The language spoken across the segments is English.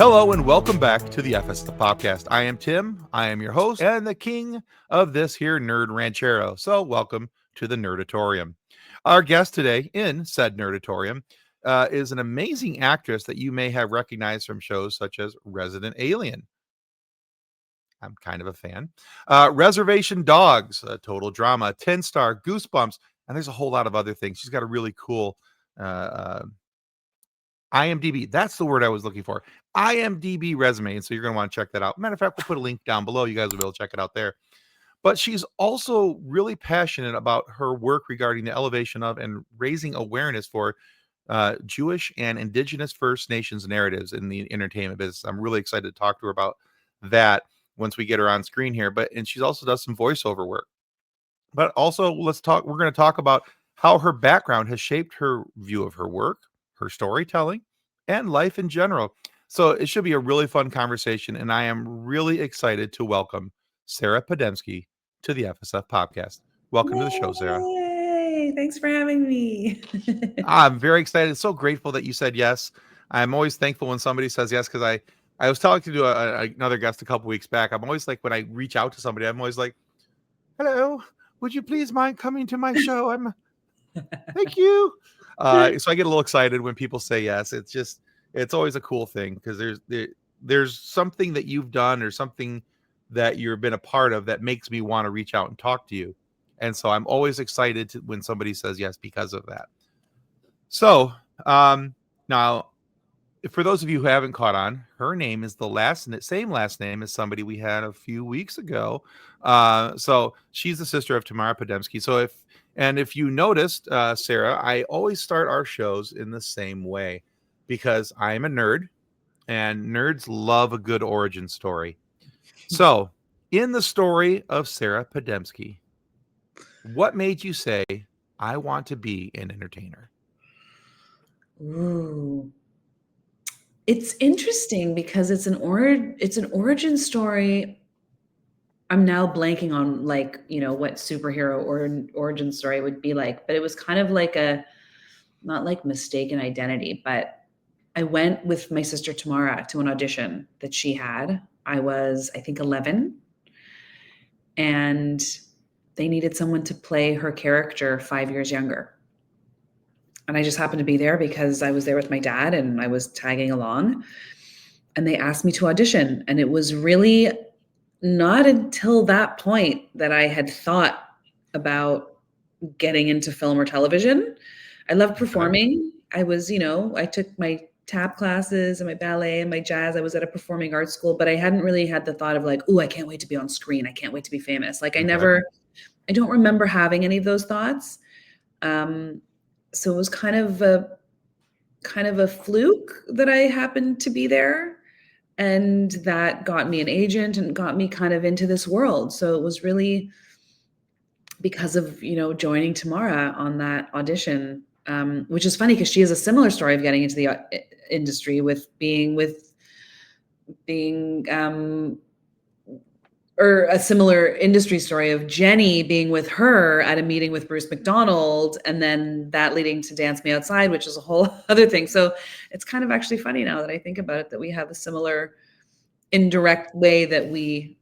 Hello and welcome back to the FSF Podcast. I am Tim. I am your host and the king of this here nerd ranchero. So welcome to the nerdatorium. Our guest today in said nerdatorium is an amazing actress that you may have recognized from shows such as Resident Alien. I'm kind of a fan. Reservation Dogs, a total drama, 10-star, Goosebumps, and there's a whole lot of other things. She's got a really cool IMDb. That's the word I was looking for. IMDb resume. And so you're going to want to check that out. Matter of fact, we'll put a link down below. You guys will be able to check it out there. But she's also really passionate about her work regarding the elevation of and raising awareness for Jewish and Indigenous First Nations narratives in the entertainment business. I'm really excited to talk to her about that once we get her on screen here. And she's also does some voiceover work. But also, we're going to talk about how her background has shaped her view of her work, her storytelling, and life in general. So it should be a really fun conversation, and I am really excited to welcome Sarah Podemski to the FSF Podcast. Welcome to the show, Sarah. Yay! Thanks for having me. I'm very excited. So grateful that you said yes. I'm always thankful when somebody says yes, because I was talking to another guest a couple weeks back. I'm always like, when I reach out to somebody, I'm always like, hello, would you please mind coming to my show? Thank you. So I get a little excited when people say yes. It's always a cool thing because there's something that you've done or something that you've been a part of that makes me want to reach out and talk to you. And so I'm always excited when somebody says yes because of that. So now, for those of you who haven't caught on, her name is the same last name as somebody we had a few weeks ago. So she's the sister of Tamara Podemski. So if you noticed, Sarah, I always start our shows in the same way because I am a nerd and nerds love a good origin story. So in the story of Sarah Podemski, what made you say, I want to be an entertainer? Ooh. It's interesting because it's an origin story. I'm now blanking on what superhero or origin story would be like, but it was kind of like not like mistaken identity, but I went with my sister Tamara to an audition that she had. I was, I think, 11, and they needed someone to play her character 5 years younger. And I just happened to be there because I was there with my dad and I was tagging along. And they asked me to audition. And it was really not until that point that I had thought about getting into film or television. I loved performing. I was, I took my tap classes and my ballet and my jazz. I was at a performing arts school, but I hadn't really had the thought of like, oh, I can't wait to be on screen. I can't wait to be famous. Like I don't remember having any of those thoughts. So it was kind of a fluke that I happened to be there, and that got me an agent and got me kind of into this world. So it was really because of, joining Tamara on that audition, which is funny because she has a similar story of getting into the industry with being or a similar industry story of Jenny being with her at a meeting with Bruce McDonald, and then that leading to Dance Me Outside, which is a whole other thing. So it's kind of actually funny now that I think about it, that we have a similar indirect way that we,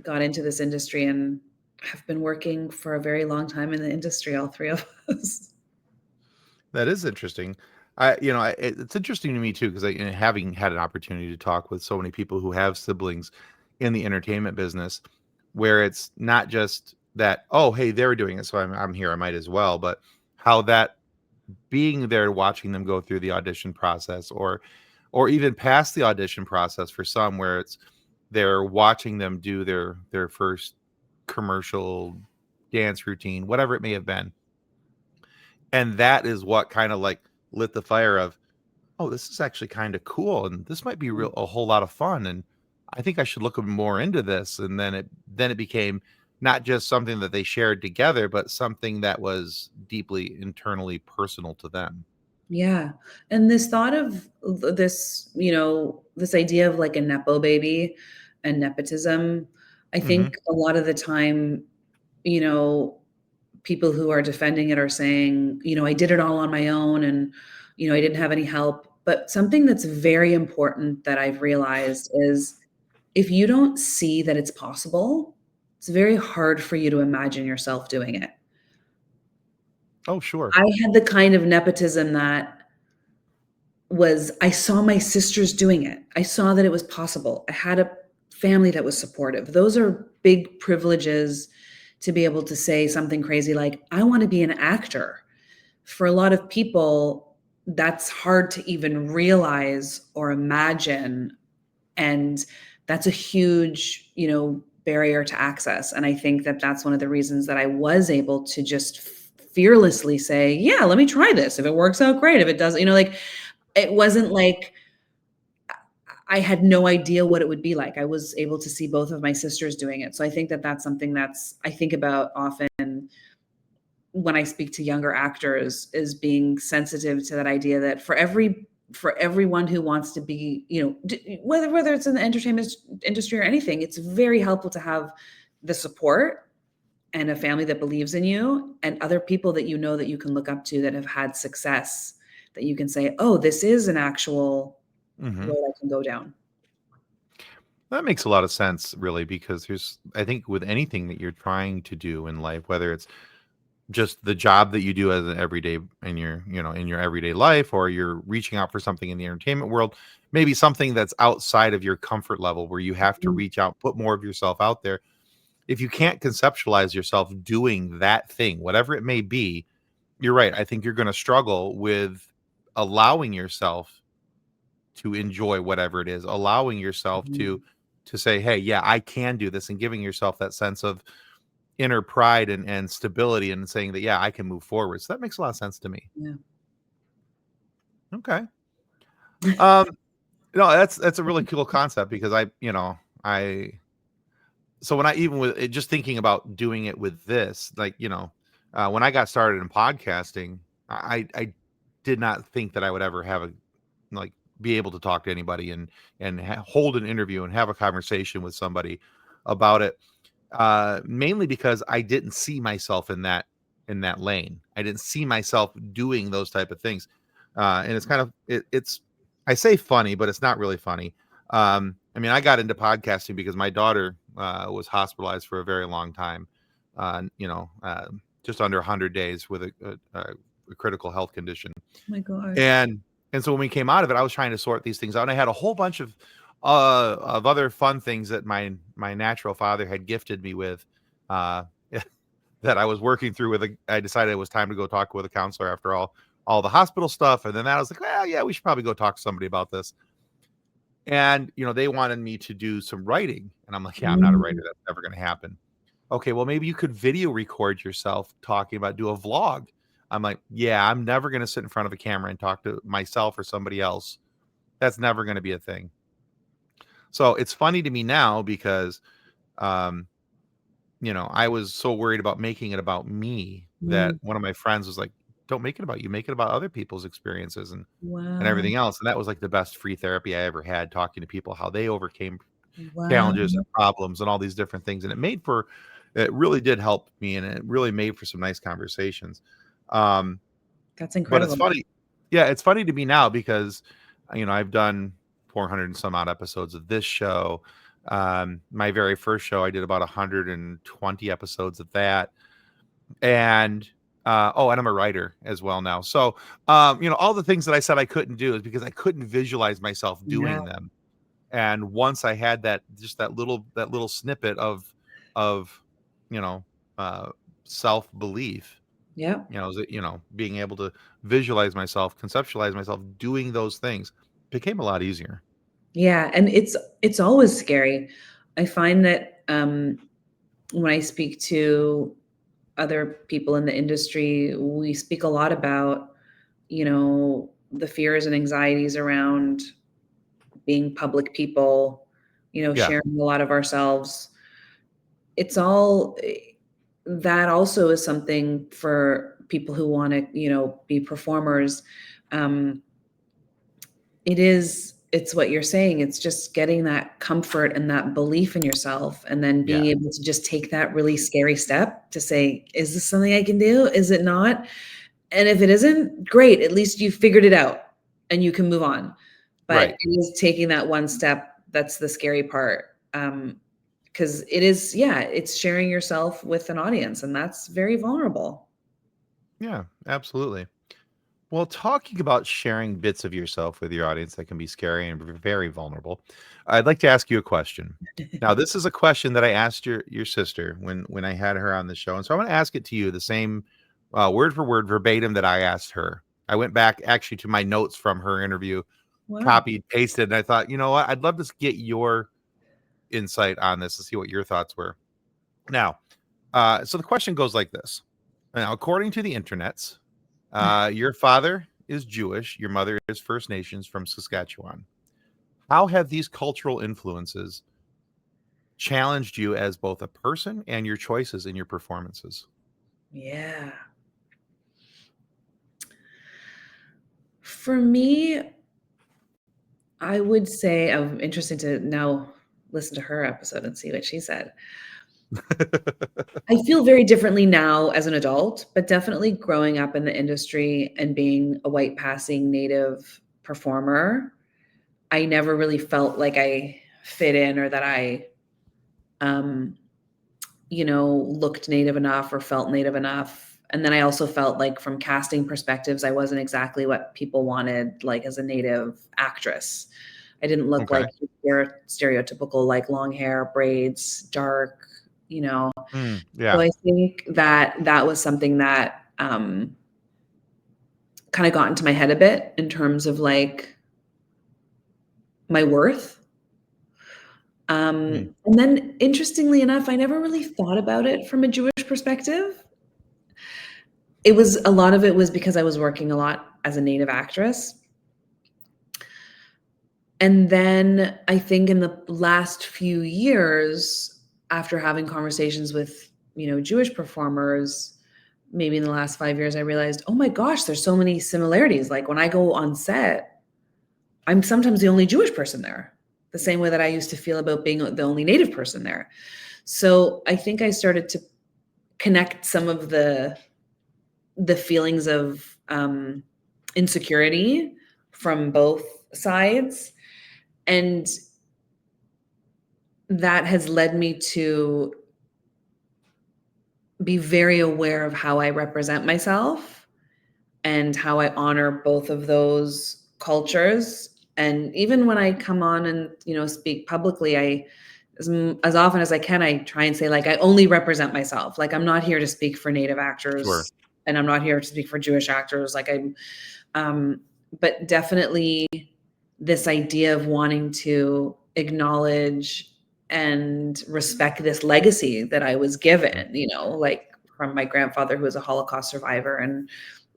got into this industry and have been working for a very long time in the industry, all three of us. That is interesting. It's interesting to me too, because having had an opportunity to talk with so many people who have siblings in the entertainment business, where it's not just that, oh, hey, they're doing it, so I'm here, I might as well, but how that being there, watching them go through the audition process, or even past the audition process for some, where they're watching them do their first commercial dance routine, whatever it may have been. And that is what kind of like lit the fire of, oh, this is actually kind of cool, and this might be a whole lot of fun, and I think I should look more into this. And then it became not just something that they shared together, but something that was deeply internally personal to them. Yeah. And this thought of this, this idea of like a Nepo baby and nepotism, I think a lot of the time, people who are defending it are saying, I did it all on my own and, I didn't have any help. But something that's very important that I've realized is if you don't see that it's possible, it's very hard for you to imagine yourself doing it. Oh, sure. I had the kind of nepotism that was I saw my sisters doing it. I saw that it was possible. I had a family that was supportive. Those are big privileges to be able to say something crazy like, I want to be an actor. For a lot of people, that's hard to even realize or imagine. And that's a huge, barrier to access. And I think that that's one of the reasons that I was able to just fearlessly say, yeah, let me try this. If it works out, great. If it doesn't, like, it wasn't like I had no idea what it would be like. I was able to see both of my sisters doing it. So I think that that's something I think about often when I speak to younger actors, is being sensitive to that idea that for everyone who wants to be, whether it's in the entertainment industry or anything, it's very helpful to have the support and a family that believes in you and other people that that you can look up to that have had success, that you can say, oh, this is an actual Hmm. road I can go down. That makes a lot of sense, really, because I think with anything that you're trying to do in life, whether it's just the job that you do as an everyday in your everyday life, or you're reaching out for something in the entertainment world, maybe something that's outside of your comfort level where you have to Mm, reach out, put more of yourself out there. If you can't conceptualize yourself doing that thing, whatever it may be, you're right. I think you're going to struggle with allowing yourself to enjoy whatever it is, allowing yourself mhm. to say, "Hey, yeah, I can do this," and giving yourself that sense of inner pride and stability, and saying that, "Yeah, I can move forward." So that makes a lot of sense to me. Yeah. Okay. Um, no, that's a really cool concept because I so when I even with it, just thinking about doing it with this, like, when I got started in podcasting, I did not think that I would ever have a like be able to talk to anybody and hold an interview and have a conversation with somebody about it. Mainly because I didn't see myself in that lane. I didn't see myself doing those type of things. And it's kind of it's I say funny, but it's not really funny. I mean, I got into podcasting because my daughter was hospitalized for a very long time. Just under 100 days with a critical health condition. Oh my gosh. And so when we came out of it, I was trying to sort these things out, and I had a whole bunch of other fun things that my natural father had gifted me with, uh, that I was working through with. I decided it was time to go talk with a counselor after all the hospital stuff, and then I was like, well, yeah, we should probably go talk to somebody about this. And they wanted me to do some writing, and I'm like, yeah, I'm not a writer. Mm, That's never going to happen. Okay, well, maybe you could video record yourself talking about do a vlog. I'm like, yeah, I'm never going to sit in front of a camera and talk to myself or somebody else. That's never going to be a thing. So it's funny to me now because, um, I was so worried about making it about me that mm. one of my friends was like, don't make it about you, make it about other people's experiences and Wow. everything else. And that was like the best free therapy I ever had, talking to people how they overcame Wow. challenges and problems and all these different things. And it really did help me, and it really made for some nice conversations. Um, That's but it's incredible. funny. Yeah, it's funny to me now because, I've done 400 and some odd episodes of this show. My very first show, I did about 120 episodes of that. And, and I'm a writer as well now. So, all the things that I said I couldn't do is because I couldn't visualize myself Yeah. doing them. And once I had that little snippet of you know uh self belief, Yeah. being able to visualize myself, conceptualize myself doing those things became a lot easier. Yeah. And it's always scary. I find that when I speak to other people in the industry, we speak a lot about, the fears and anxieties around being public people, Yeah. sharing a lot of ourselves. It's all that also is something for people who want to, be performers. Um, it's what you're saying. It's just getting that comfort and that belief in yourself, and then Yeah. being able to just take that really scary step to say, is this something I can do? Is it not? And if it isn't, great. At least you figured it out. and you can move on. But Right. it is taking that one step that's the scary part. Because it is, yeah, it's sharing yourself with an audience, and that's very vulnerable. Yeah, absolutely. Well, talking about sharing bits of yourself with your audience that can be scary and very vulnerable, I'd like to ask you a question. Now, this is a question that I asked your sister when I had her on the show, and so I'm going to ask it to you the same word for word, verbatim that I asked her. I went back actually to my notes from her interview, Wow. copied, pasted, and I thought, you know what? I'd love to get your insight on this to see what your thoughts were. Now, so the question goes like this. Now, according to the internets, your father is Jewish, your mother is First Nations from Saskatchewan. How have these cultural influences challenged you as both a person and your choices in your performances? Yeah. For me, I would say I'm interested to now listen to her episode and see what she said. I feel very differently now as an adult, but definitely growing up in the industry and being a white passing native performer, I never really felt like I fit in or that I, um, looked native enough or felt native enough. And then I also felt like from casting perspectives, I wasn't exactly what people wanted, like as a native actress. I didn't look Okay. like your stereotypical, like long hair, braids, dark, you know. So Yeah. I think that that was something that kind of got into my head a bit in terms of like my worth. Mm, And then interestingly enough, I never really thought about it from a Jewish perspective. It was a lot of it was because I was working a lot as a native actress. And then I think in the last few years, after having conversations with, Jewish performers, maybe in the last 5 years, I realized, oh my gosh, there's so many similarities. Like when I go on set, I'm sometimes the only Jewish person there, the same way that I used to feel about being the only native person there. So I think I started to connect some of the feelings of insecurity from both sides, and that has led me to be very aware of how I represent myself and how I honor both of those cultures. And even when I come on and speak publicly, as often as I can, I try and say like I only represent myself. Like I'm not here to speak for Native sure. actors, and I'm not here to speak for Jewish actors. Like um, but definitely this idea of wanting to acknowledge and respect this legacy that I was Mm, given, like from my grandfather who was a Holocaust survivor, and um,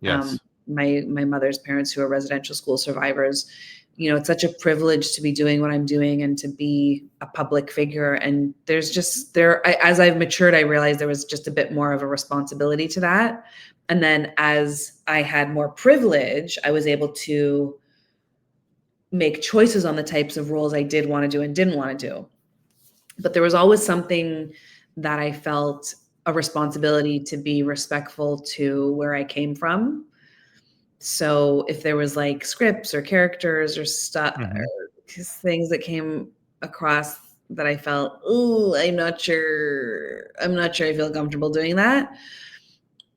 yes. my mother's parents who are residential school survivors. It's such a privilege to be doing what I'm doing and to be a public figure. And there's just as I've matured, I realized there was just a bit more of a responsibility to that. And then as I had more privilege, I was able to make choices on the types of roles I did want to do and didn't want to do. But there was always something that I felt a responsibility to be respectful to where I came from. So if there was like scripts or characters or stuff Hmm. or things that came across that I felt, oh, I'm not sure I feel comfortable doing that.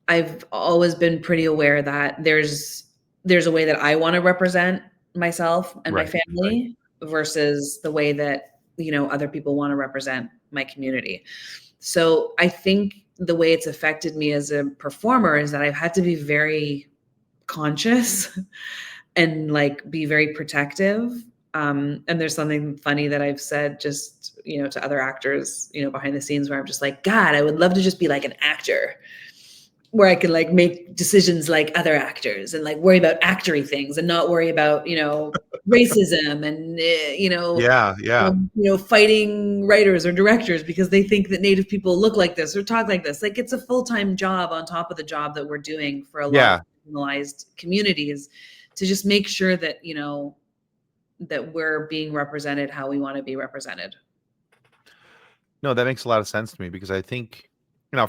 I've always been pretty aware that there's a way that I want to represent myself and my Right. Right. family versus the way that, other people want to represent my community. So I think the way it's affected me as a performer is that I've had to be very conscious and like be very protective. And there's something funny that I've said just, to other actors, behind the scenes where I'm just like, God, I would love to just be like an actor where I could like make decisions like other actors and like worry about actory things and not worry about, racism and, Yeah. Yeah. fighting writers or directors because they think that Native people look like this or talk like this. Like it's a full-time job on top of the job that we're doing for a lot of Yeah. marginalized communities to just make sure that, that we're being represented how we want to be represented. No, that makes a lot of sense to me because I think,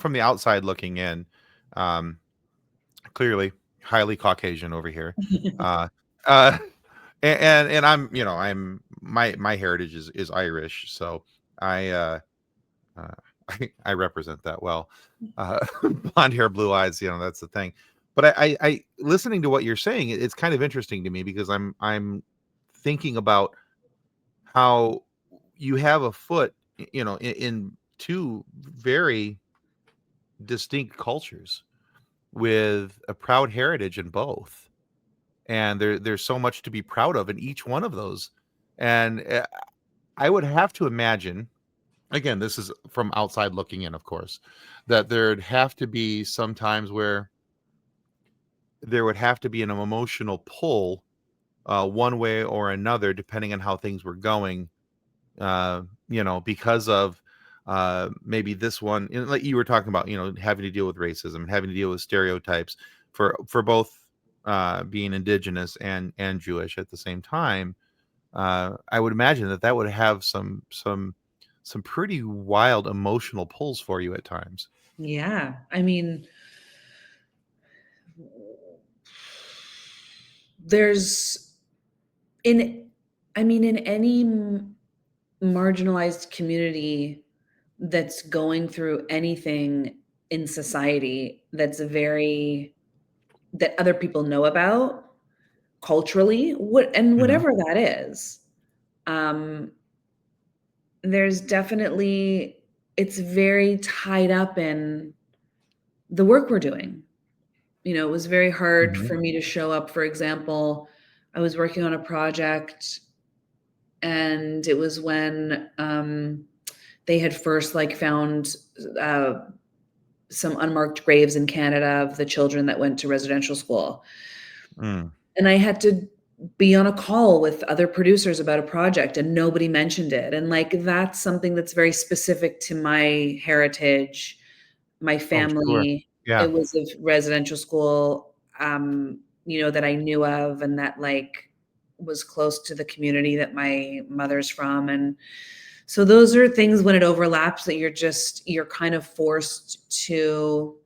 from the outside looking in, um, clearly highly Caucasian over here. Uh, uh, and I'm, I'm my heritage is Irish, so I uh I represent that well. Blonde hair, blue eyes, that's the thing. But I listening to what you're saying, it's kind of interesting to me because I'm thinking about how you have a foot, in two very distinct cultures with a proud heritage in both. And there's so much to be proud of in each one of those. And I would have to imagine, again, this is from outside looking in, of course, that there'd have to be some times where there would have to be an emotional pull, one way or another, depending on how things were going, because of maybe this one, like you were talking about, having to deal with racism, having to deal with stereotypes for both being indigenous and Jewish at the same time. I would imagine that would have some pretty wild emotional pulls for you at times. Yeah. I mean, there's in I mean, in any marginalized community that's going through anything in society that other people know about culturally, Mhm. whatever that is, um, there's definitely it's very tied up in the work we're doing. It was very hard Mhm. for me to show up. For example, I was working on a project, and it was when they had first found uh, some unmarked graves in Canada of the children that went to residential school. Mm. And I had to be on a call with other producers about a project, and nobody mentioned it. And that's something that's very specific to my heritage, my Oh, sure. family. Yeah. It was a residential school, that I knew of, and that was close to the community that my mother's from. And so those are things when it overlaps that you're kind of forced to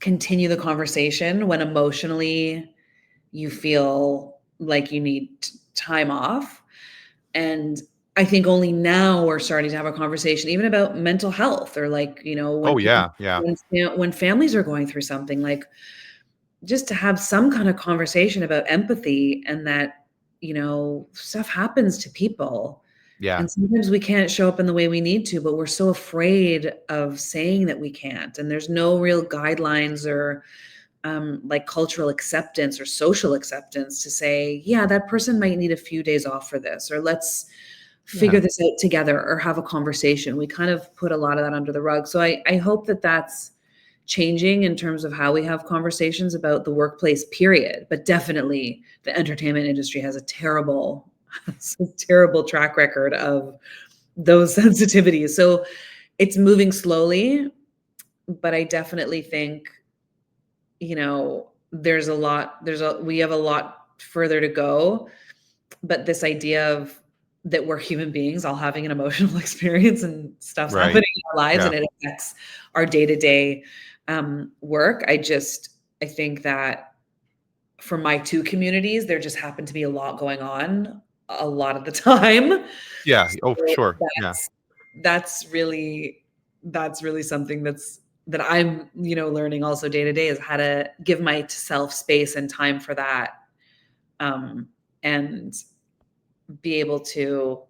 continue the conversation when emotionally you feel like you need time off. And I think only now we're starting to have a conversation even about mental health, or when Oh, people yeah. Yeah. when families are going through something, just to have some kind of conversation about empathy, and that stuff happens to people. Yeah. And sometimes we can't show up in the way we need to, but we're so afraid of saying that we can't. And there's no real guidelines or cultural acceptance or social acceptance to say, yeah, that person might need a few days off for this, or let's Yeah. figure this out together or have a conversation. We kind of put a lot of that under the rug. So I hope that that's changing in terms of how we have conversations about the workplace, period. But definitely the entertainment industry has a terrible track record of those sensitivities. So it's moving slowly, but I definitely think, we have a lot further to go. But this idea of that we're human beings all having an emotional experience, and stuff's Right. happening in our lives, Yeah. and it affects our day-to-day work. I think that for my two communities, there just happened to be a lot going on a lot of the time. Yeah. Oh, for So sure. Yeah. that's really something that I'm, learning also day to day, is how to give myself space and time for that, and be able to,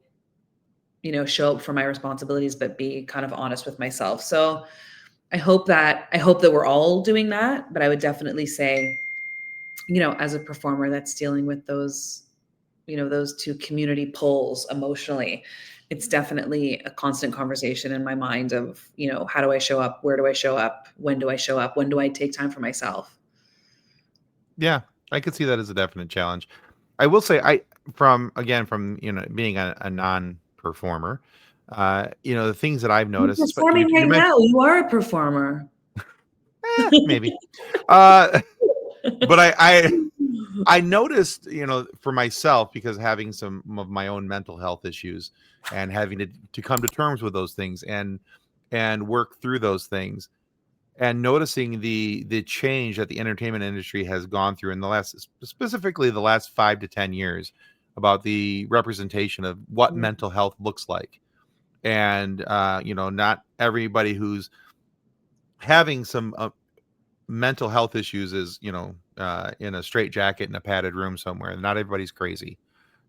show up for my responsibilities, but be kind of honest with myself. So I hope that we're all doing that, but I would definitely say, as a performer that's dealing with those two community poles emotionally, it's definitely a constant conversation in my mind of, how do I show up? Where do I show up? When do I show up? When do I take time for myself? Yeah. I could see that as a definite challenge. I will say, from being a non-performer, the things that I've You're noticed, you performing you right mentioned, now. You are a performer. maybe, uh, but I noticed, for myself, because having some of my own mental health issues and having to come to terms with those things and work through those things. and noticing the change that the entertainment industry has gone through in the last, specifically the last 5 to 10 years, about the representation of what Mm. mental health looks like. And not everybody who's having some mental health issues is in a straight jacket in a padded room somewhere. Not everybody's crazy.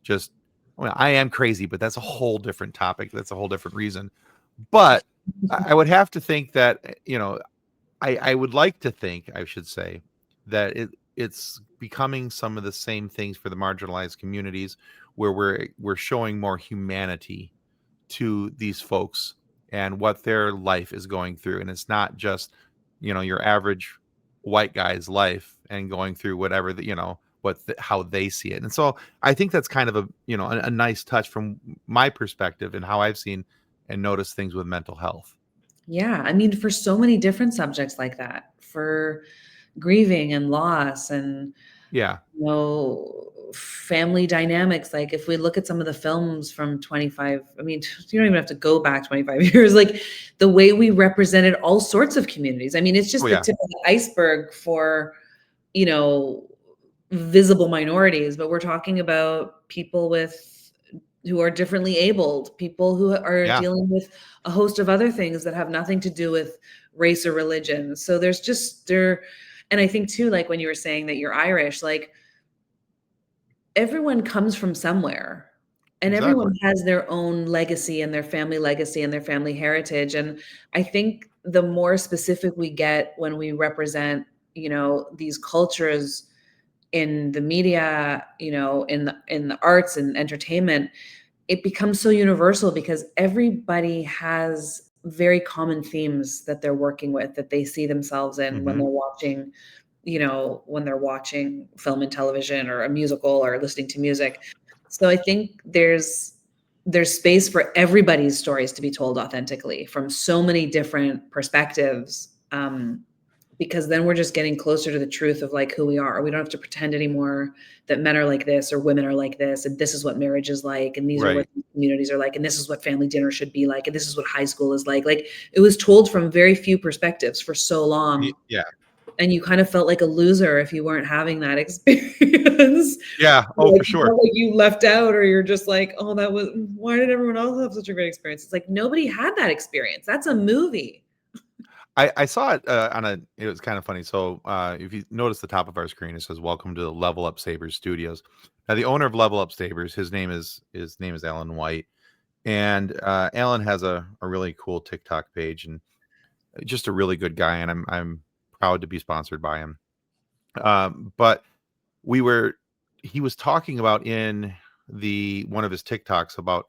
Just, well, I am crazy, but that's a whole different topic. That's a whole different reason. But I would have to think that, I would like to think, I should say, that it's becoming some of the same things for the marginalized communities, where we're showing more humanity to these folks and what their life is going through. And it's not just, your average white guy's life and going through whatever how they see it. And so I think that's kind of a nice touch from my perspective and how I've seen and noticed things with mental health. Yeah, I mean, for so many different subjects like that, for grieving and loss and, Yeah. family dynamics. Like if we look at some of the films from 25, I mean, you don't even have to go back 25 years, like the way we represented all sorts of communities. I mean, it's Oh just the yeah. tip of the iceberg for, you know, visible minorities, but we're talking about people who are differently abled, people who are Yeah. dealing with a host of other things that have nothing to do with race or religion. So there's just there, and I think too, like when you were saying that you're Irish, like everyone comes from somewhere and Exactly. everyone has their own legacy and their family legacy and their family heritage. And I think the more specific we get when we represent, these cultures in the media, in the arts and entertainment, it becomes so universal because everybody has very common themes that they're working with, that they see themselves in when Hmm. they're watching, when they're watching film and television or a musical or listening to music. So I think there's space for everybody's stories to be told authentically from so many different perspectives. Because then we're just getting closer to the truth of like who we are. We don't have to pretend anymore that men are like this or women are like this, and this is what marriage is like, and these are what Right. communities are like, and this is what family dinner should be like, and this is what high school is like. Like it was told from very few perspectives for so long, Yeah. and you kind of felt like a loser if you weren't having that experience. Yeah. Oh, Like for you sure. felt like you left out, or you're just like, oh, that was why did everyone else have such a great experience? It's like nobody had that experience. That's a movie. I saw it it was kind of funny. So if you notice the top of our screen, it says "Welcome to Level Up Sabers Studios." Now, the owner of Level Up Sabers, his name is Alan White, and Alan has a really cool TikTok page, and just a really good guy, and I'm proud to be sponsored by him. But we were he was talking about in the one of his TikToks about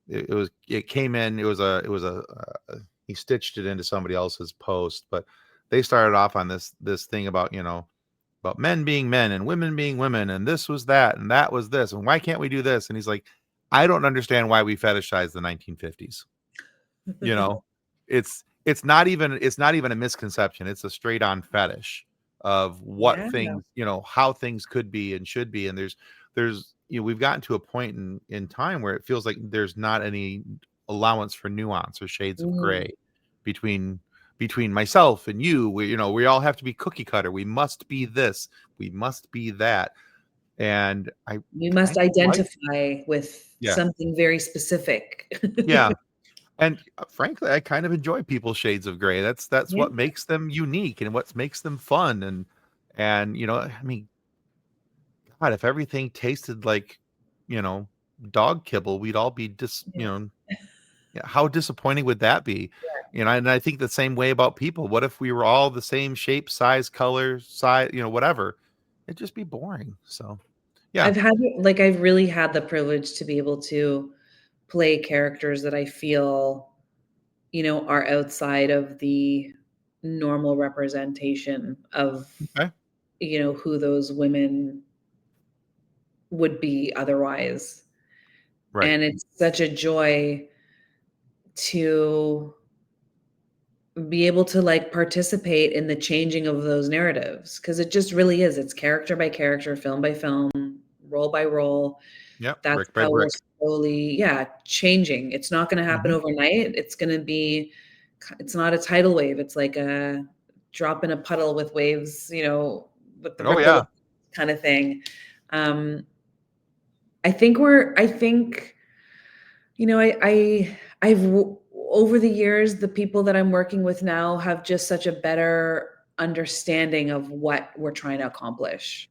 it came in, he stitched it into somebody else's post, but they started off on this thing about, about men being men and women being women, and this was that and that was this, and why can't we do this? And he's like, I don't understand why we fetishize the 1950s. you know it's not even a misconception, it's a straight on fetish of what Yeah. things, how things could be and should be. And there's we've gotten to a point in time where it feels like there's not any allowance for nuance or shades of Mm. gray between myself and you. We all have to be cookie cutter. We must be this, we must be that. And I You must kind of like, identify with yeah, something very specific. yeah. And, frankly, I kind of enjoy people's shades of gray. That's Yeah. what makes them unique and what makes them fun. And I mean, God, if everything tasted like, you know, dog kibble, we'd all be yeah, how disappointing would that be? And I think the same way about people. What if we were all the same shape, size, color, size, whatever? It'd just be boring. So, yeah. I've really had the privilege to be able to play characters that I feel, are outside of the normal representation of, Okay. who those women would be otherwise. Right. And it's such a joy to be able to like participate in the changing of those narratives, because it just really is. It's character by character, film by film, role by role. Yep. That's Brick by how we're brick. slowly, yeah, changing. It's not going to happen Hmm. overnight. It's going to be, it's not a tidal wave. It's like drop in a puddle with waves, with the Oh ripple yeah. kind of thing. I think, over the years, the people that I'm working with now have just such a better understanding of what we're trying to accomplish,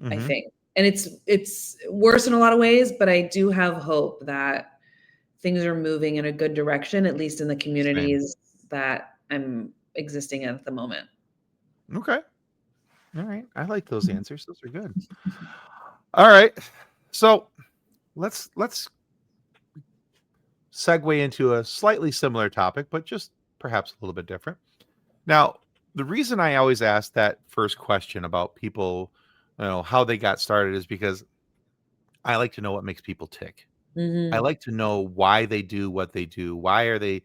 I Mm-hmm. think. And it's worse in a lot of ways, but I do have hope that things are moving in a good direction, at least in the Same. communities that I'm existing in at the moment. Okay. All right. I like those answers. Those are good. All right. So let's segue into a slightly similar topic, but just perhaps a little bit different. Now, the reason I always ask that first question about people, how they got started is because I like to know what makes people tick. I Mhm. like to know why they do what they do. Why are they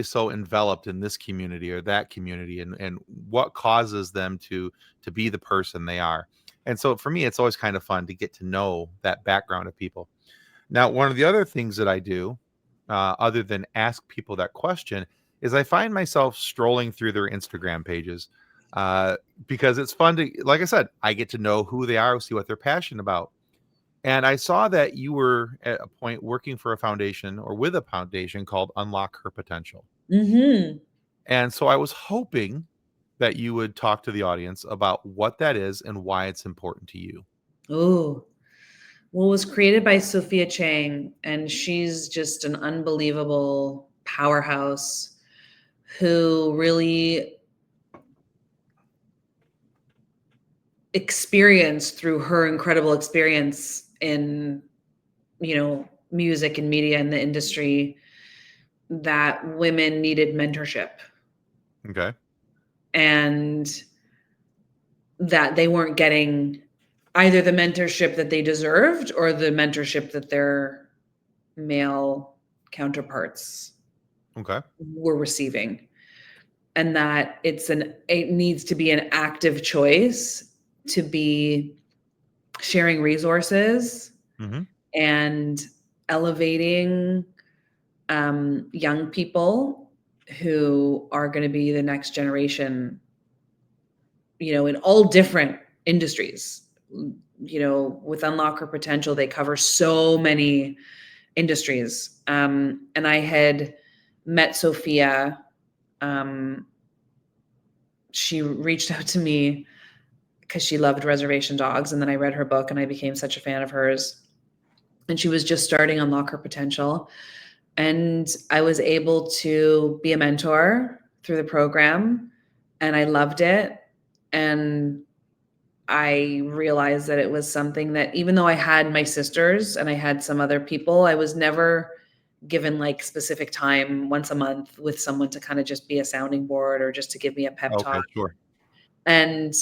so enveloped in this community or that community, and what causes them to be the person they are. And so for me, it's always kind of fun to get to know that background of people. Now, one of the other things that I do, other than ask people that question, is I find myself strolling through their Instagram pages, uh, because it's fun to, like I said, I get to know who they are, see what they're passionate about. And I saw that you were at a point working for a foundation or with a foundation called Unlock Her Potential. Mhm. And so I was hoping that you would talk to the audience about what that is and why it's important to you. Ooh. Well, it was created by Sophia Chang, and she's just an unbelievable powerhouse who really experienced through her incredible experience in, music and media and the industry that women needed mentorship Okay. and that they weren't getting either the mentorship that they deserved or the mentorship that their male counterparts Okay. were receiving, and that it needs to be an active choice to be sharing resources Hmm. and elevating young people who are going to be the next generation, in all different industries. With Unlock Her Potential, they cover so many industries. And I had met Sophia. Um, she reached out to me because she loved Reservation Dogs. And then I read her book and I became such a fan of hers. And she was just starting Unlock Her Potential. And I was able to be a mentor through the program. And I loved it. And I realized that it was something that, even though I had my sisters and I had some other people, I was never given like specific time once a month with someone to kind of just be a sounding board or just to give me a pep talk. Okay. Sure. And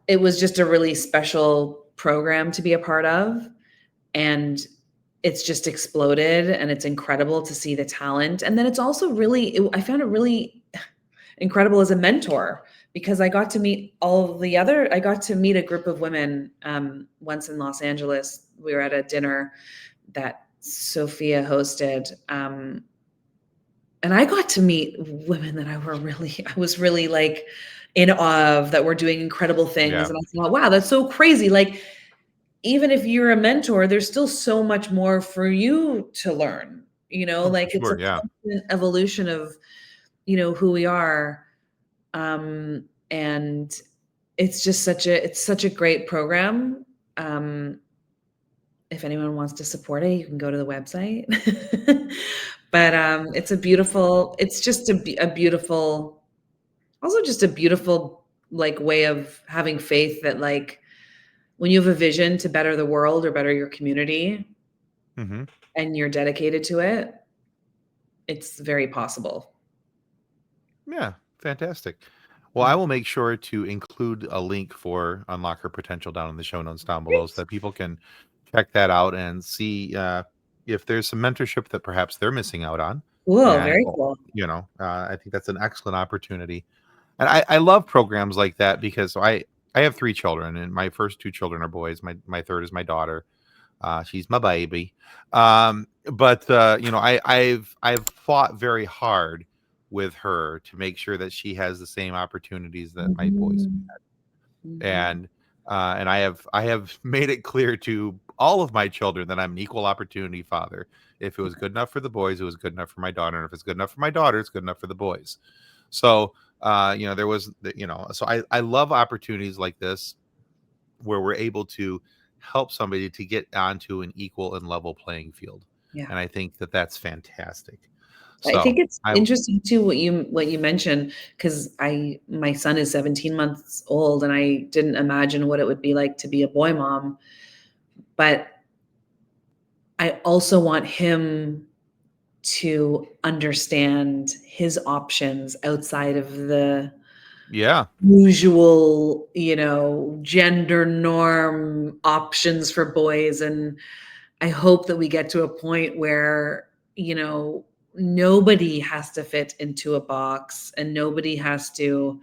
it was just a really special program to be a part of. And it's just exploded, and it's incredible to see the talent. And then it's also I found it really incredible as a mentor because I got to meet a group of women once in Los Angeles. We were at a dinner that Sophia hosted. And I got to meet women that I was really like in awe of, that were doing incredible things. Yeah. And I thought, wow, that's so crazy. Like, even if you're a mentor, there's still so much more for you to learn, Oh, for like it's a sure. Yeah. constant evolution of, who we are. And it's such a great program. Um, if anyone wants to support it, you can go to the website. But it's just a beautiful, also just a beautiful like way of having faith that like when you have a vision to better the world or better your community Hmm. and you're dedicated to it, it's very possible. Yeah. Fantastic. Well, I will make sure to include a link for Unlock Her Potential down in the show notes down below so Great. that people can check that out and see if there's some mentorship that perhaps they're missing out on. Whoa, And, very well, cool. I think that's an excellent opportunity. And I love programs like that because I have three children, and my first two children are boys. My third is my daughter. She's my baby. But I've fought very hard with her to make sure that she has the same opportunities that my boys Mhm. Mhm. and I have made it clear to all of my children that I'm an equal opportunity father. If it was good enough for the boys, it was good enough for my daughter, and if it's good enough for my daughter, it's good enough for the boys. So there was so I love opportunities like this where we're able to help somebody to get onto an equal and level playing field, Yeah. and I think that that's fantastic. I So think it's I interesting too what you mentioned, because my son is 17 months old and I didn't imagine what it would be like to be a boy mom, but I also want him to understand his options outside of the yeah usual, gender norm options for boys. And I hope that we get to a point where, nobody has to fit into a box and nobody has to,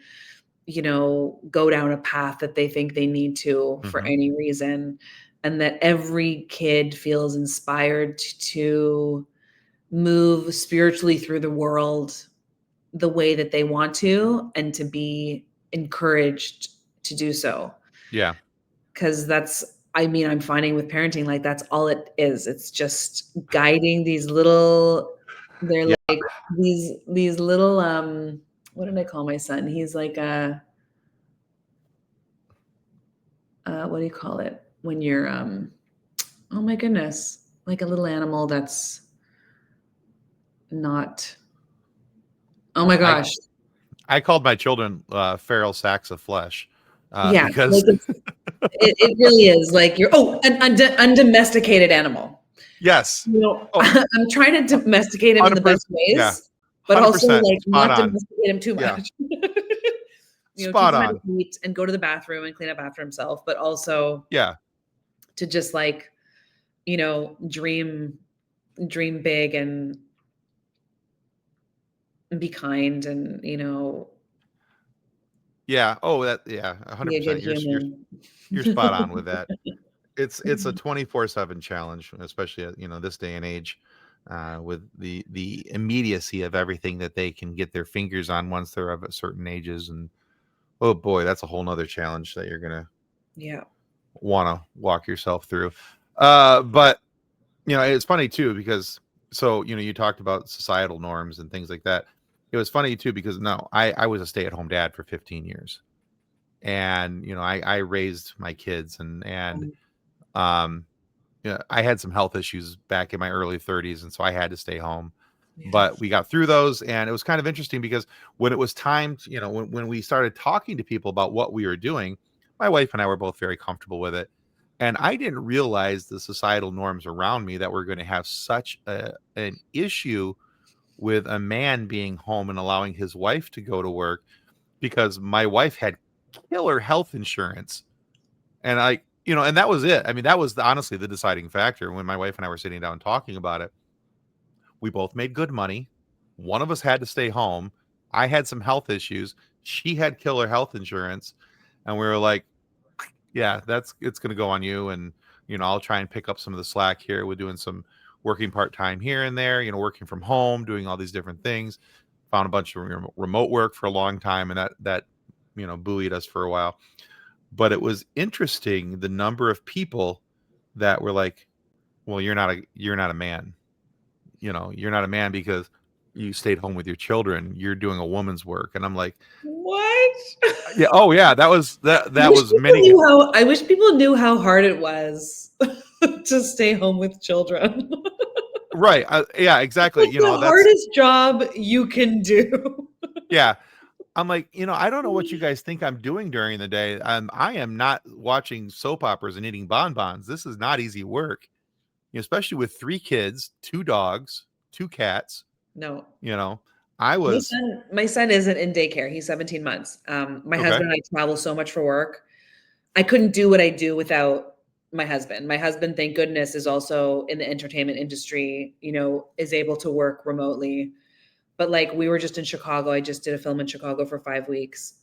go down a path that they think they need to for hmm any reason. And that every kid feels inspired to move spiritually through the world the way that they want to and to be encouraged to do so. yeah Because I'm finding with parenting, like that's all it is. It's just guiding they're yeah like these little, what did I call my son? He's like what do you call it? When you're, oh my goodness, like a little animal that's not, oh my I gosh. I called my children feral sacks of flesh Yeah, like because it really is like an undomesticated animal. yes, oh, I'm trying to domesticate him in the 100%, best yeah, ways, but also 100% like spot not on, domesticate him too yeah, much. Teach spot him how to on, eat and go to the bathroom and clean up after himself, but also yeah, to just like, dream big and be kind and, yeah, oh, that yeah, be a good 100%, human. you're spot on with that. It's a 24/7 challenge, especially at, this day and age, with the immediacy of everything that they can get their fingers on once they're of a certain ages, and, oh boy, that's a whole 'nother challenge that you're gonna Yeah. wanna walk yourself through. But it's funny too because you talked about societal norms and things like that. It was funny too because no, I was a stay-at-home dad for 15 years, and I raised my kids, and um I had some health issues back in my early 30s, and so I had to stay home. Yeah. But we got through those, and it was kind of interesting because when it was time, when we started talking to people about what we were doing, my wife and I were both very comfortable with it. And I didn't realize the societal norms around me that we're going to have such an issue with a man being home and allowing his wife to go to work because my wife had killer health insurance and and that was it. I mean, that was honestly the deciding factor when my wife and I were sitting down talking about it. We both made good money. One of us had to stay home. I had some health issues. She had killer health insurance. And we were like, yeah, it's going to go on you. And, I'll try and pick up some of the slack here. We're doing some working part time here and there, working from home, doing all these different things. Found a bunch of remote work for a long time. And that buoyed us for a while. But it was interesting the number of people that were like, "Well, you're not a man. You're not a man because you stayed home with your children. You're doing a woman's work." And I'm like, What? "Yeah, oh yeah, that was I that wish was people many knew how I wish people knew how hard it was to stay home with children. right. Yeah, exactly. It's the hardest job you can do. Yeah. I'm like, I don't know what you guys think I'm doing during the day. I am not watching soap operas and eating bonbons. This is not easy work, especially with 3 kids, 2 dogs, 2 cats. No. You know, I My was son my son isn't in daycare. He's 17 months. My okay. husband and I travel so much for work. I couldn't do what I do without my husband. My husband, thank goodness, is also in the entertainment industry, is able to work remotely. But like we were just in Chicago. I just did a film in Chicago for 5 weeks.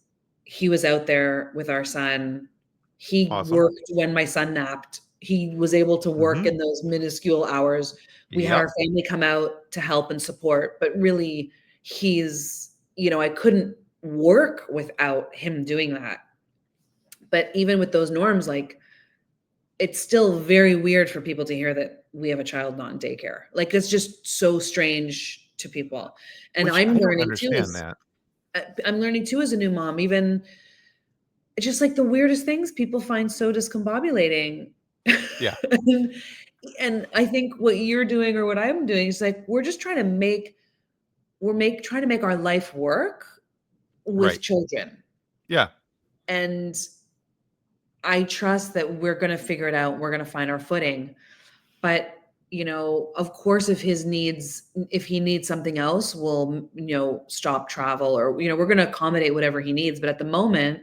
He was out there with our son. He Awesome. worked when my son napped. He was able to work Mhm. in those minuscule hours. We had Yep. our family come out to help and support, but really he's, I couldn't work without him doing that. But even with those norms, like, it's still very weird for people to hear that we have a child not in daycare. Like, it's just so strange to people. And Which I don't understand that. I'm learning too as a new mom, even just like the weirdest things people find so discombobulating. Yeah. and, and I think what you're doing or what I'm doing is like, we're just trying to make our life work with Right. children. Yeah. And I trust that we're going to figure it out. We're going to find our footing. But, of course, if he needs something else, we'll, stop travel, or, we're going to accommodate whatever he needs. But at the moment,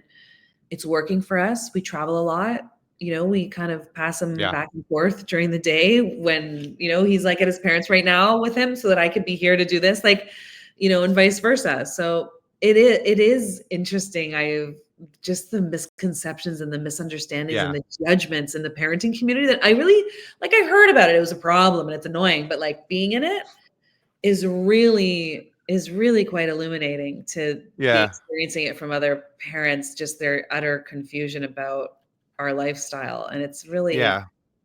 it's working for us. We travel a lot. We kind of pass him Yeah. back and forth during the day when, he's like at his parents right now with him so that I could be here to do this, like, and vice versa. So it is interesting. Just the misconceptions and the misunderstandings and Yeah. the judgments in the parenting community that I really, like, I heard about it. It was a problem and it's annoying, but like being in it is really quite illuminating to be Yeah. experiencing it from other parents, just their utter confusion about our lifestyle. And it's really Yeah.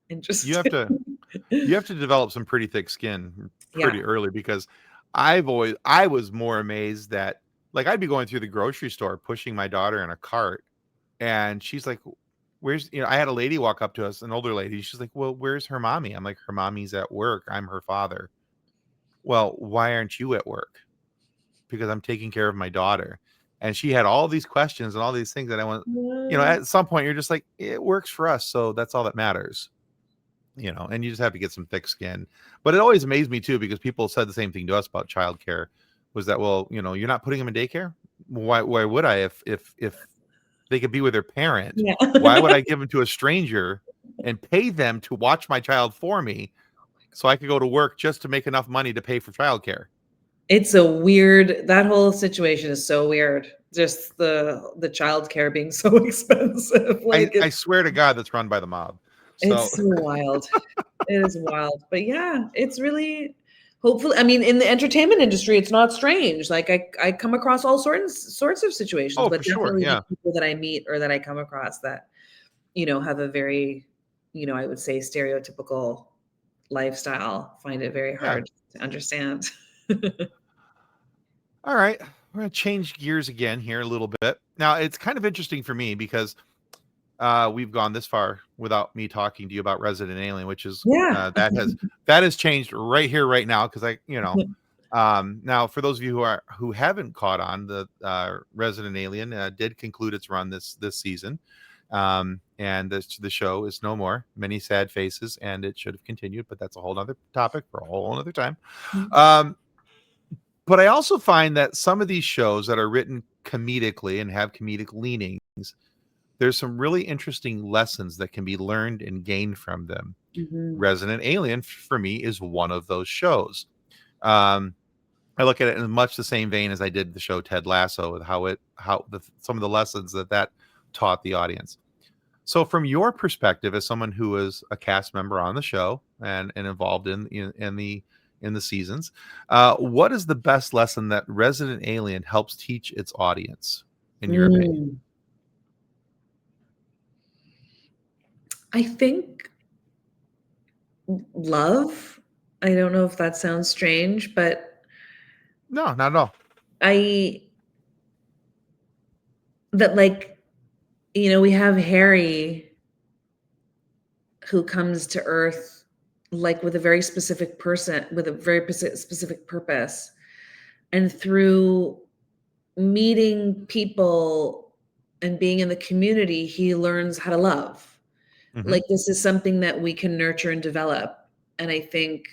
You have interesting. to develop some pretty thick skin Yeah. pretty early, because I was more amazed that, like, I'd be going through the grocery store pushing my daughter in a cart, and she's like, where's, I had a lady walk up to us, an older lady. She's like, well, where's her mommy? I'm like, her mommy's at work. I'm her father. Well, why aren't you at work? Because I'm taking care of my daughter. And she had all these questions and all these things that I want, at some point you're just like, it works for us. So that's all that matters, and you just have to get some thick skin. But it always amazed me too, because people said the same thing to us about childcare, was that, well, you're not putting them in daycare. Why would I, if they could be with their parent? Yeah. Why would I give them to a stranger and pay them to watch my child for me so I could go to work just to make enough money to pay for childcare? It's that whole situation is so weird. Just the childcare being so expensive. Like, I swear to God, that's run by the mob. So it's so wild. It is wild. But yeah, it's really, hopefully, I mean, in the entertainment industry, it's not strange. Like, I come across all sorts of situations, oh, but for sure, definitely the yeah, people that I meet or that I come across that, have a very, I would say stereotypical lifestyle, find it very yeah. hard to understand. All right, we're gonna change gears again here a little bit. Now, it's kind of interesting for me because we've gone this far without me talking to you about Resident Alien, which is Yeah. that has changed right here, right now, because now, for those of you who haven't caught on, the Resident Alien did conclude its run this season, and the show is no more. Many sad faces, and it should have continued, but that's a whole other topic for a whole other time. Um, but I also find that some of these shows that are written comedically and have comedic leanings, there's some really interesting lessons that can be learned and gained from them. Mhm. Resident Alien, for me, is one of those shows. Um, I look at it in much the same vein as I did the show Ted Lasso, with some of the lessons that taught the audience. So, from your perspective, as someone who is a cast member on the show and involved in the seasons, what is the best lesson that Resident Alien helps teach its audience, in your opinion? Mm. I think love. I don't know if that sounds strange, but No, not at all. I that like, we have Harry who comes to Earth like with a very specific person with a very specific purpose. And through meeting people and being in the community, he learns how to love. Hmm. Like, this is something that we can nurture and develop. And I think,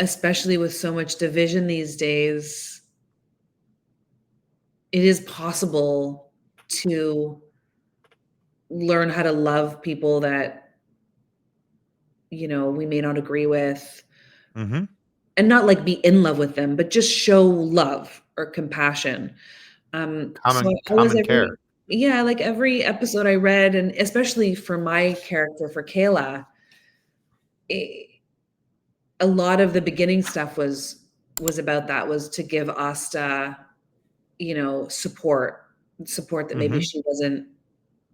especially with so much division these days, it is possible to learn how to love people that, we may not agree with, Hmm. and not like be in love with them, but just show love or compassion. So I was Common care. yeah, like every episode I read, and especially for my character, for Kayla, a lot of the beginning stuff was was about that, was to give Asta, support that maybe Mm-hmm. she wasn't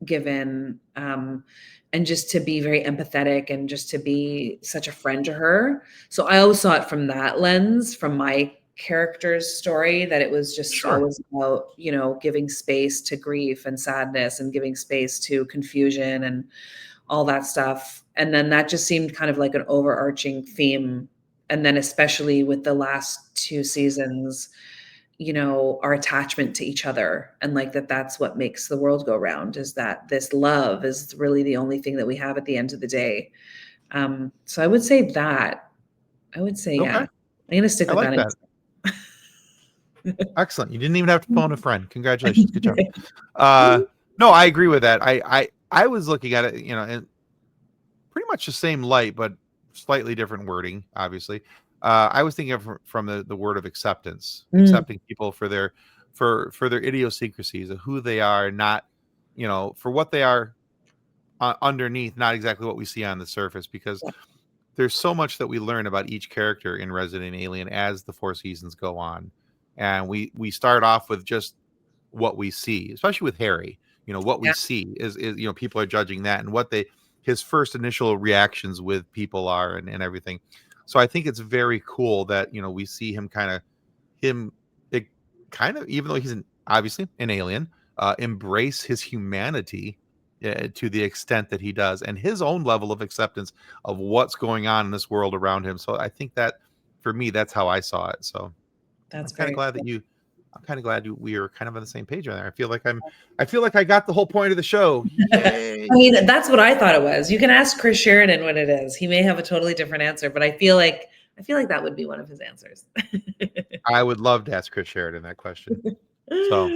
given, and just to be very empathetic and just to be such a friend to her. So I always saw it from that lens, from my character's story, that it was just Sure. always about, giving space to grief and sadness and giving space to confusion and all that stuff. And then that just seemed kind of like an overarching theme. And then especially with the last two seasons, our attachment to each other, and like that's what makes the world go round, is that this love is really the only thing that we have at the end of the day. So I would say that. I would say, yeah. Okay. I'm gonna stick I with like that that. answer. Excellent. You didn't even have to phone a friend. Congratulations. Good job. No, I agree with that. I was looking at it, in pretty much the same light, but slightly different wording, obviously. I was thinking of from the word of acceptance, Mm, accepting people for their idiosyncrasies of who they are, not, for what they are underneath, not exactly what we see on the surface, because yeah, there's so much that we learn about each character in Resident Alien as the four seasons go on. And we start off with just what we see, especially with Harry. What we yeah, see is people are judging that, and what his first initial reactions with people are, and everything. So I think it's very cool that we see him him it kind of, even though he's obviously an alien, embrace his humanity, to the extent that he does, and his own level of acceptance of what's going on in this world around him. So I think that, for me, that's how I saw it. So I'm that's kind of very glad cool. we are kind of on the same page on there. I feel like I got the whole point of the show. I Yay. mean, that's what I thought it was. You can ask Chris Sheridan what it is. He may have a totally different answer, but I feel like that would be one of his answers. I would love to ask Chris Sheridan that question. So,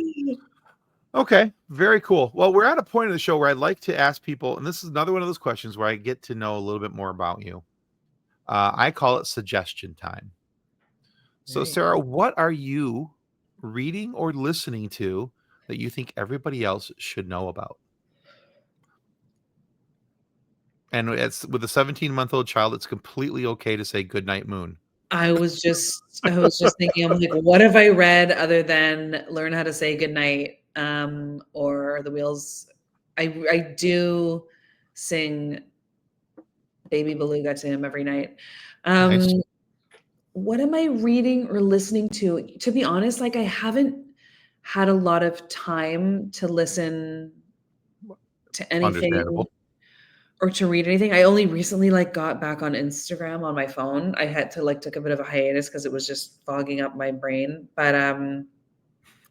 okay, very cool. Well, we're at a point of the show where I'd like to ask people, and this is another one of those questions where I get to know a little bit more about you. I call it suggestion time. So, Right. Sarah, what are you reading or listening to that you think everybody else should know about? And it's with a 17-month-old child, it's completely okay to say goodnight moon. I was just thinking, I'm like, what have I read other than Learn How to Say Goodnight, or The Wheels? I do sing Baby Beluga to him every night. Um, Nice. what am I reading or listening to? To be honest, like I haven't had a lot of time to listen to anything Understandable. or to read anything. I only recently like got back on Instagram on my phone. I had to like took a bit of a hiatus because it was just fogging up my brain. But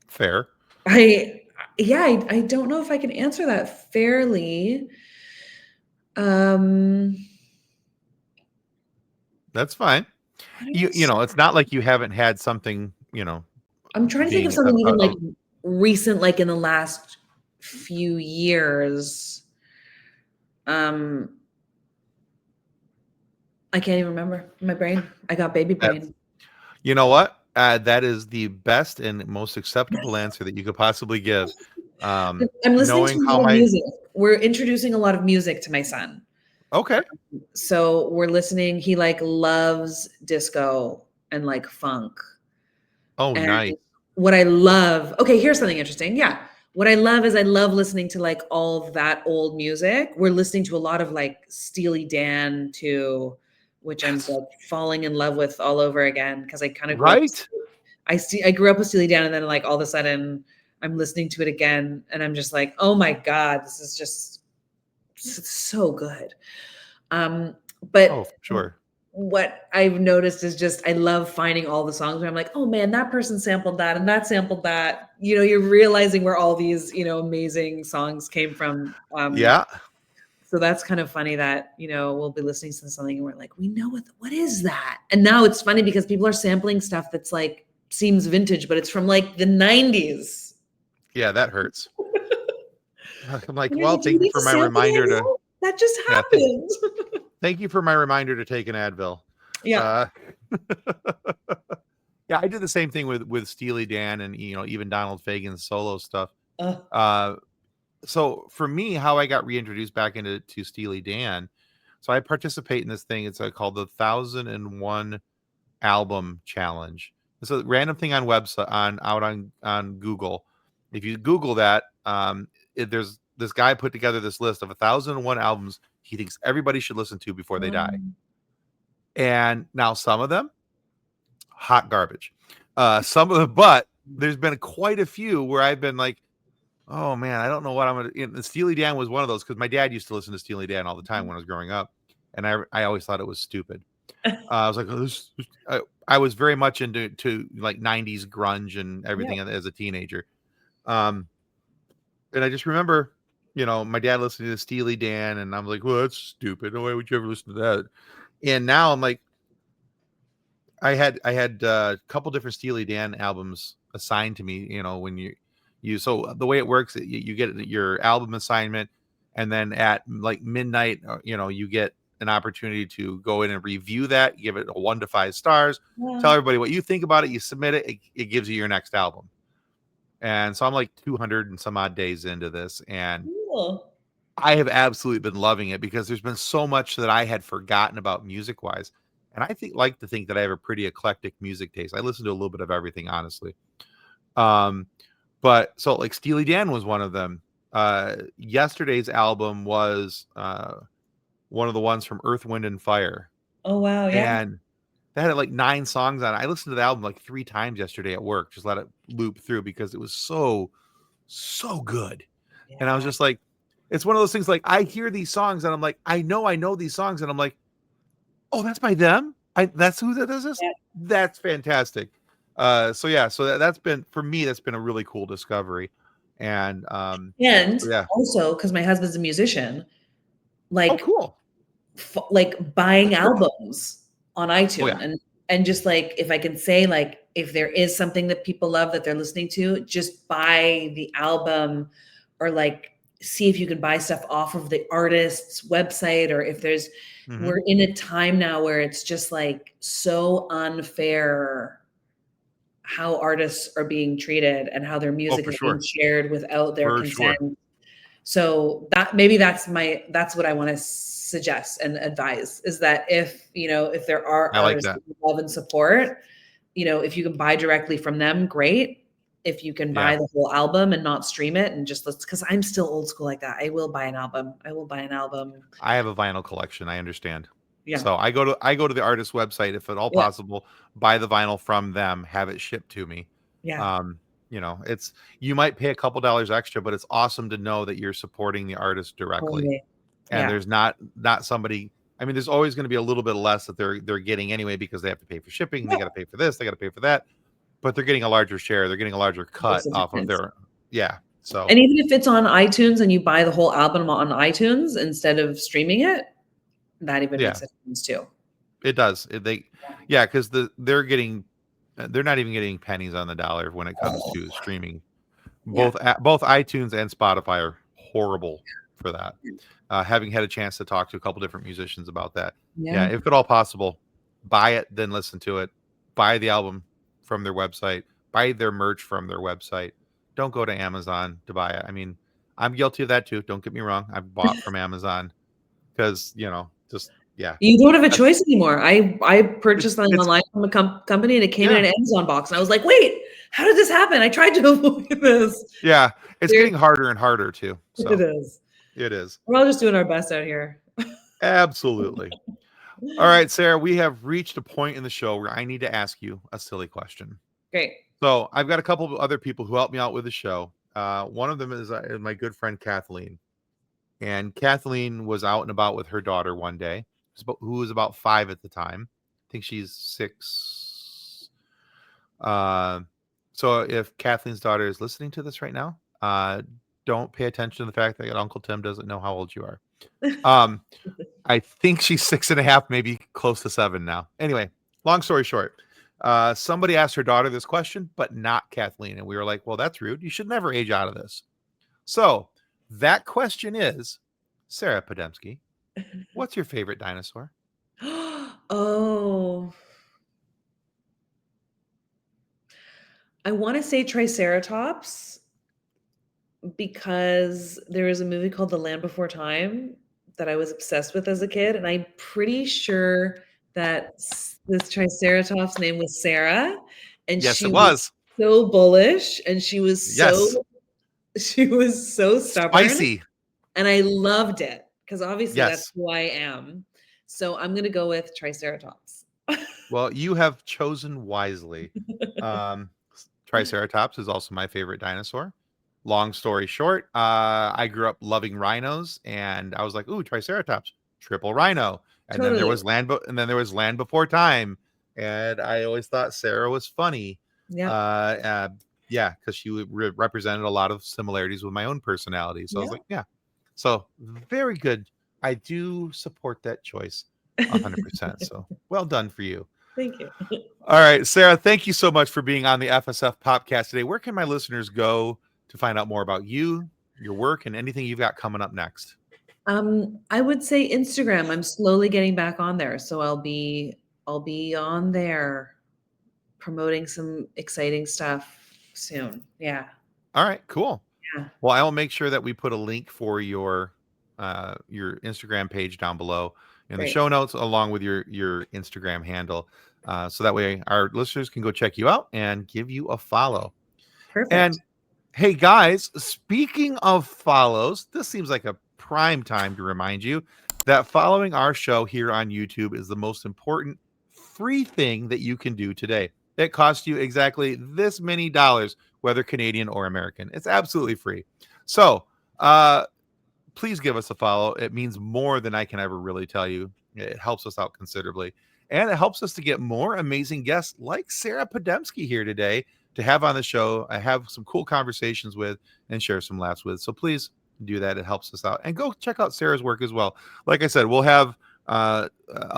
Fair. I yeah, I don't know if I can answer that fairly. Um That's fine. what You else? know, it's not like you haven't had something, I'm trying to think of being something even like recent, like in the last few years. Um I can't even remember. My brain. I got baby that's, brain. you know what? That is the best and most acceptable answer that you could possibly give. I'm listening to Knowing a how lot of my music. We're introducing a lot of music to my son. Okay. So we're listening. He like loves disco and like funk. Oh, And nice. what I love, okay, here's something interesting. Yeah. What I love is I love listening to like all of that old music. We're listening to a lot of like Steely Dan too, which I'm Yes. like falling in love with all over again because I kind of grew up. Right? I grew up with Steely Dan, and then like all of a sudden I'm listening to it again, and I'm just like, oh my god, this is just so good. Um, Oh, but for sure. what I've noticed is just I love finding all the songs where I'm like, oh man, that person sampled that and that sampled that. You're realizing where all these, amazing songs came from. Yeah. So that's kind of funny that, we'll be listening to something and we're like, we know what is that? And now it's funny because people are sampling stuff that's like seems vintage, but it's from like the 90s. Yeah, that hurts. I'm like, And you're well, like, do you thank you need for to my sample that reminder to now? That just yeah, happened. thank you for my reminder to take an Advil. Yeah. Uh yeah, I did the same thing with Steely Dan and even Donald Fagen's solo stuff. Uh, Uh so for me, how I got reintroduced back into Steely Dan, so I participate in this thing. It's called the 1001 album challenge. It's a random thing on website on Google. If you Google that, there's this guy put together this list of 1,001 albums he thinks everybody should listen to before they die. And now some of them, hot garbage. Some of them, but there's been quite a few where I've been like, oh man, I don't know what I'm gonna. And Steely Dan was one of those because my dad used to listen to Steely Dan all the time when I was growing up, and I always thought it was stupid. I was like, oh, I was very much into like 90s grunge and everything as a teenager. And I just remember, my dad listening to Steely Dan, and I'm like, well, that's stupid. Why would you ever listen to that? And now I'm like, I had a couple different Steely Dan albums assigned to me, when so the way it works, you get your album assignment, and then at like midnight, you get an opportunity to go in and review that, give it a 1 to 5 stars, tell everybody what you think about it, you submit it gives you your next album. And so I'm like 200 and some odd days into this, and Cool. I have absolutely been loving it because there's been so much that I had forgotten about music wise. And I like to think that I have a pretty eclectic music taste. I listen to a little bit of everything, honestly. But so like Steely Dan was one of them. Yesterday's album was one of the ones from Earth, Wind, and Fire. Oh, wow. Yeah. And that had like 9 songs on it. I listened to the album like 3 times yesterday at work, just let it loop through because it was so good. Yeah. And I was just like, it's one of those things like I hear these songs and I'm like, I know these songs, and I'm like, oh, that's by them. That's who that is. Yeah. That's fantastic. So that's been, for me, that's been a really cool discovery. And also because my husband's a musician, like, oh, cool. Like buying albums on iTunes. Oh, yeah. And just like, if I can say, like, if there is something that people love that they're listening to, just buy the album, or like see if you can buy stuff off of the artist's website, or if there's, we're in a time now where it's just like so unfair how artists are being treated and how their music is being shared without their consent. Sure. So that's what I want to suggest and advise, is that if there are artists that you love and support, if you can buy directly from them, great. If you can buy the whole album and not stream it, and just because I'm still old school like that. I will buy an album. I have a vinyl collection. I understand. Yeah. So I go to the artist's website, if at all possible, buy the vinyl from them, have it shipped to me. Yeah. You might pay a couple dollars extra, but it's awesome to know that you're supporting the artist directly. Totally. And there's not somebody, I mean, there's always going to be a little bit less that they're getting anyway, because they have to pay for shipping. They got to pay for this, they got to pay for that, but they're getting a larger share. They're getting a larger cut off of their, So, and even if it's on iTunes and you buy the whole album on iTunes instead of streaming it, that even makes a difference too. It does. Because they're not even getting pennies on the dollar when it comes to streaming. Both iTunes and Spotify are horrible for that. Having had a chance to talk to a couple different musicians about that. Yeah, if at all possible, buy it, then listen to it. Buy the album from their website. Buy their merch from their website. Don't go to Amazon to buy it. I mean, I'm guilty of that too. Don't get me wrong. I've bought from Amazon because, you don't have a choice anymore. I purchased something online from a company, and it came in an Amazon box, and I was like, wait, how did this happen? I tried to avoid this. Yeah, it's getting harder and harder too. So It is. We're all just doing our best out here. Absolutely. All right, Sarah, we have reached a point in the show where I need to ask you a silly question. Great. So I've got a couple of other people who help me out with the show. One of them is my good friend Kathleen. And Kathleen was out and about with her daughter one day, who was about 5 at the time. I think she's 6. So if Kathleen's daughter is listening to this right now, don't pay attention to the fact that Uncle Tim doesn't know how old you are. I think she's 6.5, maybe close to 7 now. Anyway, long story short, somebody asked her daughter this question, but not Kathleen. And we were like, well, that's rude. You should never age out of this. So that question is, Sarah Podemski, what's your favorite dinosaur? Oh, I want to say Triceratops, because there was a movie called The Land Before Time that I was obsessed with as a kid, and I'm pretty sure that this Triceratops name was Sarah, and Yes, she it was was. so bullish, and she was Yes. so stubborn, Spicy. and I loved it because obviously that's Yes. who I am. So I'm gonna go with Triceratops. Well, you have chosen wisely. Triceratops is also my favorite dinosaur. Long story short, I grew up loving rhinos, and I was like, "Ooh, Triceratops, triple rhino." And then there Totally. was and then there was Land Before Time, and I always thought Sarah was funny. Uh, Yeah. uh yeah, because she represented a lot of similarities with my own personality. So I was Yeah. like, yeah. So very good. I do support that choice 100%. So well done for you. Thank you. All right, Sarah, thank you so much for being on the FSF Podcast today. Where can my listeners go to find out more about you, your work, and anything you've got coming up next? I would say Instagram. I'm slowly getting back on there, so I'll be on there promoting some exciting stuff soon. Yeah. All right, cool. Yeah. Well, I will make sure that we put a link for your Instagram page down below in the Great. show notes, along with your Instagram handle, so that way our listeners can go check you out and give you a follow. Perfect. And hey, guys, speaking of follows, this seems like a prime time to remind you that following our show here on YouTube is the most important free thing that you can do today. It costs you exactly this many dollars, whether Canadian or American. It's absolutely free. So, please give us a follow. It means more than I can ever really tell you. It helps us out considerably. And it helps us to get more amazing guests like Sarah Podemski here today to have on the show. I have some cool conversations with and share some laughs with. So please do that. It helps us out. And go check out Sarah's work as well. Like I said, we'll have a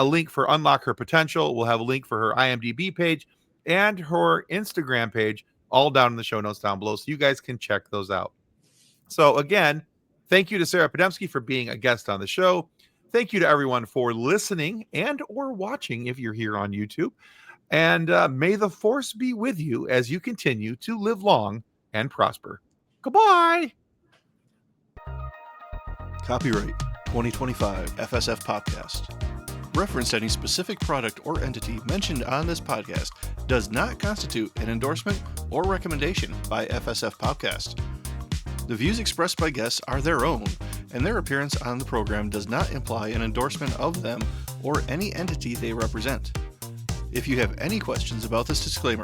link for Unlock Her Potential. We'll have a link for her IMDb page and her Instagram page all down in the show notes down below. So you guys can check those out. So again, thank you to Sarah Podemski for being a guest on the show. Thank you to everyone for listening and or watching if you're here on YouTube. And may the force be with you as you continue to live long and prosper. Goodbye. Copyright 2025 FSF Podcast. Reference to any specific product or entity mentioned on this podcast does not constitute an endorsement or recommendation by FSF Podcast. The views expressed by guests are their own, and their appearance on the program does not imply an endorsement of them or any entity they represent. If you have any questions about this disclaimer,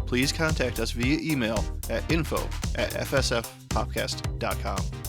please contact us via email at info@fsfpodcast.com.